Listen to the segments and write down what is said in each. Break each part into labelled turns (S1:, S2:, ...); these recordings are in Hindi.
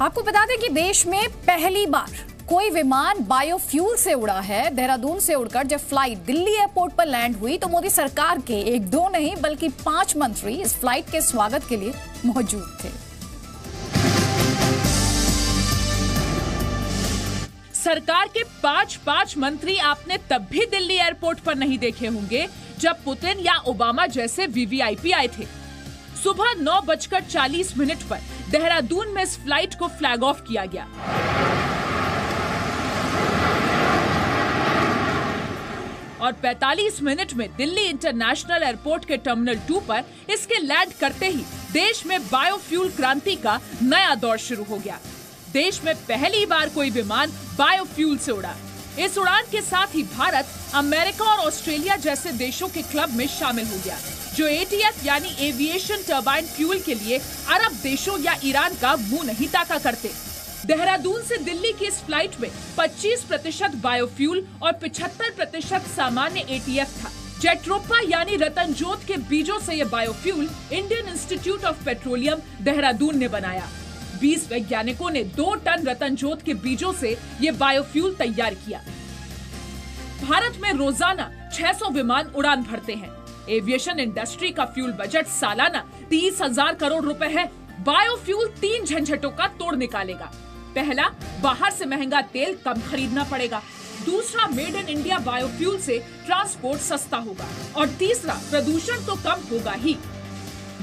S1: आपको बता दें कि देश में पहली बार कोई विमान बायोफ्यूल से उड़ा है। देहरादून से उड़कर जब फ्लाइट दिल्ली एयरपोर्ट पर लैंड हुई तो मोदी सरकार के एक दो नहीं बल्कि 5 मंत्री इस फ्लाइट के स्वागत के लिए मौजूद थे।
S2: सरकार के 5 मंत्री आपने तब भी दिल्ली एयरपोर्ट पर नहीं देखे होंगे जब पुतिन या ओबामा जैसे वीवीआईपी आए थे। सुबह 9:40 पर देहरादून में इस फ्लाइट को फ्लैग ऑफ किया गया। और 45 मिनट में दिल्ली इंटरनेशनल एयरपोर्ट के टर्मिनल 2 पर इसके लैंड करते ही देश में बायोफ्यूल क्रांति का नया दौर शुरू हो गया। देश में पहली बार कोई विमान बायोफ्यूल से उड़ा। इस उड़ान के साथ ही भारत, अमेरिका और ऑस्ट्रेलिया जैसे देशों के क्लब में शामिल हो गया, जो एटीएफ यानी एविएशन टर्बाइन फ्यूल के लिए अरब देशों या ईरान का मुंह नहीं ताका करते। देहरादून से दिल्ली की इस फ्लाइट में 25% बायोफ्यूल और 75% सामान्य एटीएफ था। जेट्रोपा यानी रतनजोत के बीजों से ये biofuel Indian institute of petroleum Dehradun ने बनाया। 20 वैज्ञानिकों ने 2 टन रतनजोत के बीजों से ये बायोफ्यूल तैयार किया। भारत में रोजाना 600 विमान उड़ान भरते हैं। एविएशन इंडस्ट्री का फ्यूल बजट सालाना 30,000 करोड़ रुपए है। बायोफ्यूल 3 झंझटों का तोड़ निकालेगा। पहला, बाहर से महंगा तेल कम खरीदना पड़ेगा। दूसरा, मेड इन इंडिया बायोफ्यूल से ट्रांसपोर्ट सस्ता होगा। और तीसरा, प्रदूषण तो कम होगा ही।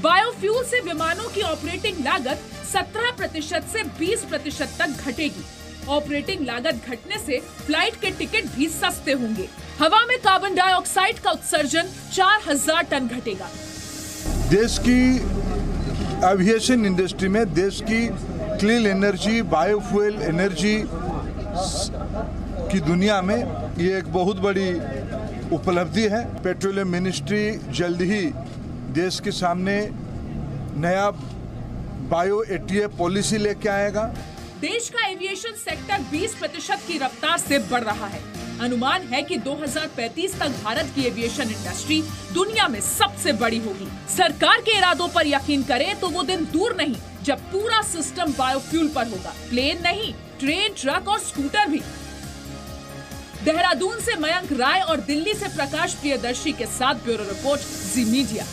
S2: बायोफ्यूल से विमानों की ऑपरेटिंग लागत 17% से 20% तक घटेगी। ऑपरेटिंग लागत घटने से फ्लाइट के टिकट भी सस्ते होंगे। हवा में कार्बन डाइऑक्साइड का उत्सर्जन 4000 टन घटेगा।
S3: देश की एविएशन इंडस्ट्री में देश की क्लीन एनर्जी, बायोफ्यूल एनर्जी की दुनिया में ये एक बहुत बड़ी उपलब्धि है। पेट्रोलियम मिनिस्ट्री जल्द ही देश के सामने नया बायो एटीएफ पॉलिसी लेके आएगा।
S2: देश का एविएशन सेक्टर 20% की रफ्तार से बढ़ रहा है। अनुमान है कि 2035 तक भारत की एविएशन इंडस्ट्री दुनिया में सबसे बड़ी होगी। सरकार के इरादों पर यकीन करें तो वो दिन दूर नहीं जब पूरा सिस्टम बायोफ्यूल पर होगा। प्लेन नहीं, ट्रेन, ट्रक और स्कूटर भी। देहरादून से मयंक राय और दिल्ली से प्रकाश प्रियदर्शी के साथ ब्यूरो रिपोर्ट, जी मीडिया।